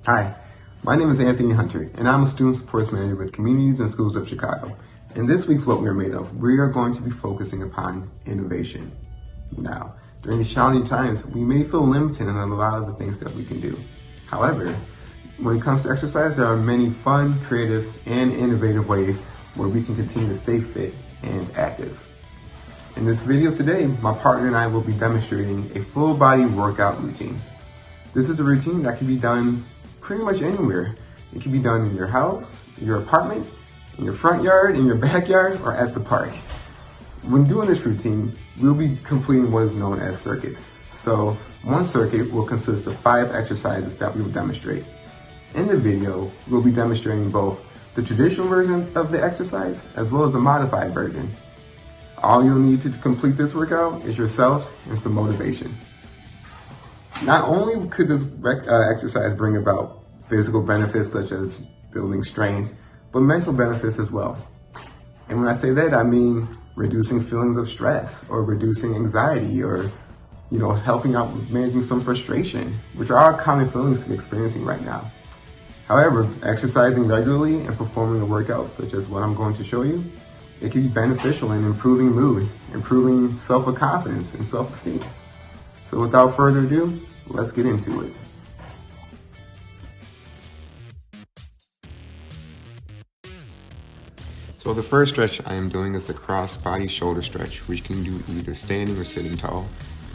Hi, my name is Anthony Hunter, and I'm a Student Supports Manager with Communities and Schools of Chicago. And this week's What We're Made Of, we are going to be focusing upon innovation. Now, during these challenging times, we may feel limited in a lot of the things that we can do. However, when it comes to exercise, there are many fun, creative, and innovative ways where we can continue to stay fit and active. In this video today, my partner and I will be demonstrating a full body workout routine. This is a routine that can be done pretty much anywhere. It can be done in your house, your apartment, in your front yard, in your backyard, or at the park. When doing this routine, we'll be completing what is known as circuits. So one circuit will consist of 5 exercises that we will demonstrate. In the video, we'll be demonstrating both the traditional version of the exercise as well as the modified version. All you'll need to complete this workout is yourself and some motivation. Not only could this exercise bring about physical benefits such as building strength, but mental benefits as well. And when I say that, I mean reducing feelings of stress or reducing anxiety or, helping out with managing some frustration, which are all common feelings to be experiencing right now. However, exercising regularly and performing a workout such as what I'm going to show you, it can be beneficial in improving mood, improving self-confidence and self-esteem. So without further ado, let's get into it. So the first stretch I am doing is the cross body shoulder stretch, which you can do either standing or sitting tall.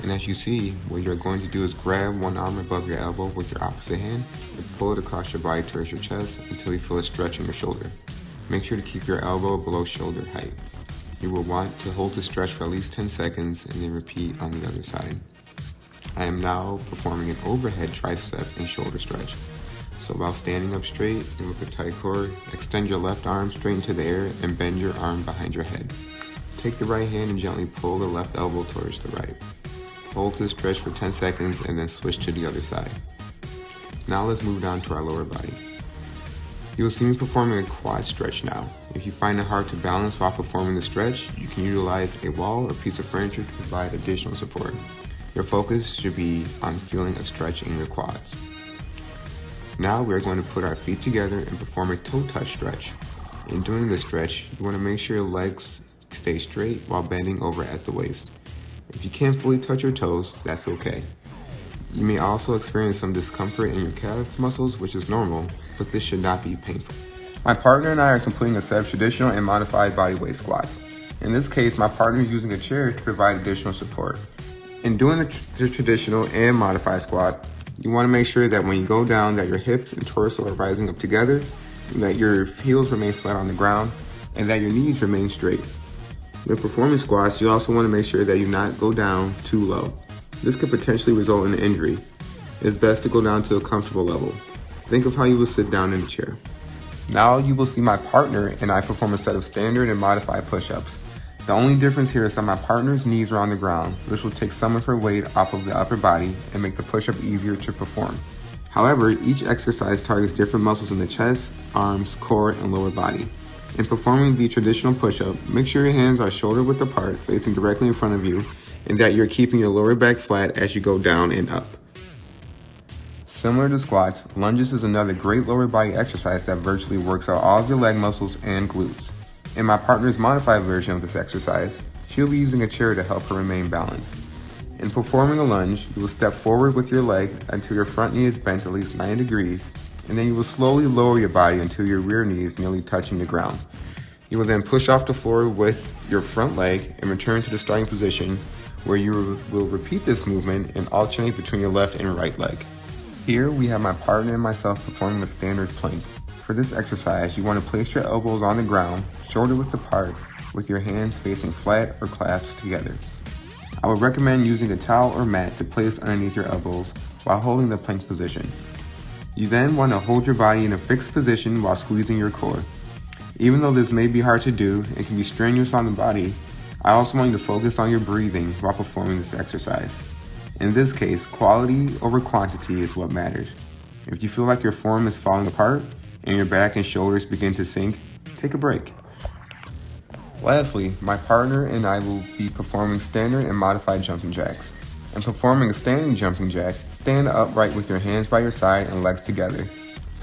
And as you see, what you're going to do is grab one arm above your elbow with your opposite hand and pull it across your body towards your chest until you feel a stretch in your shoulder. Make sure to keep your elbow below shoulder height. You will want to hold the stretch for at least 10 seconds and then repeat on the other side. I am now performing an overhead tricep and shoulder stretch. So while standing up straight and with a tight core, extend your left arm straight into the air and bend your arm behind your head. Take the right hand and gently pull the left elbow towards the right. Hold this stretch for 10 seconds and then switch to the other side. Now let's move down to our lower body. You will see me performing a quad stretch now. If you find it hard to balance while performing the stretch, you can utilize a wall or piece of furniture to provide additional support. Your focus should be on feeling a stretch in your quads. Now we're going to put our feet together and perform a toe touch stretch. In doing this stretch, you want to make sure your legs stay straight while bending over at the waist. If you can't fully touch your toes, that's okay. You may also experience some discomfort in your calf muscles, which is normal, but this should not be painful. My partner and I are completing a set of traditional and modified body weight squats. In this case, my partner is using a chair to provide additional support. In doing the traditional and modified squat, you want to make sure that when you go down that your hips and torso are rising up together, that your heels remain flat on the ground, and that your knees remain straight. When performing squats, you also want to make sure that you not go down too low. This could potentially result in an injury. It's best to go down to a comfortable level. Think of how you would sit down in a chair. Now you will see my partner and I perform a set of standard and modified push-ups. The only difference here is that my partner's knees are on the ground, which will take some of her weight off of the upper body and make the push-up easier to perform. However, each exercise targets different muscles in the chest, arms, core, and lower body. In performing the traditional push-up, make sure your hands are shoulder width apart, facing directly in front of you, and that you're keeping your lower back flat as you go down and up. Similar to squats, lunges is another great lower body exercise that virtually works out all of your leg muscles and glutes. In my partner's modified version of this exercise, she'll be using a chair to help her remain balanced. In performing a lunge, you will step forward with your leg until your front knee is bent at least 90 degrees, and then you will slowly lower your body until your rear knee is nearly touching the ground. You will then push off the floor with your front leg and return to the starting position, where you will repeat this movement and alternate between your left and right leg. Here we have my partner and myself performing the standard plank. For this exercise, you want to place your elbows on the ground, shoulder width apart, with your hands facing flat or clasped together. I would recommend using a towel or mat to place underneath your elbows while holding the plank position. You then want to hold your body in a fixed position while squeezing your core. Even though this may be hard to do and can be strenuous on the body, I also want you to focus on your breathing while performing this exercise. In this case, quality over quantity is what matters. If you feel like your form is falling apart and your back and shoulders begin to sink, take a break. Lastly, my partner and I will be performing standard and modified jumping jacks. In performing a standing jumping jack, stand upright with your hands by your side and legs together,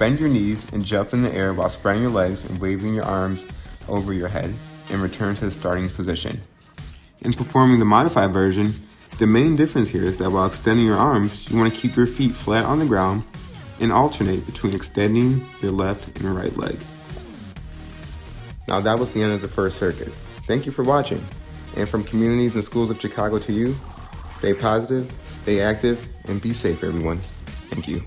Bend your knees and jump in the air while spreading your legs and waving your arms over your head, and return to the starting position. In performing the modified version, the main difference here is that while extending your arms, you want to keep your feet flat on the ground and alternate between extending your left and right leg. Now that was the end of the first circuit. Thank you for watching. And from communities and schools of Chicago to you, stay positive, stay active, and be safe, everyone. Thank you.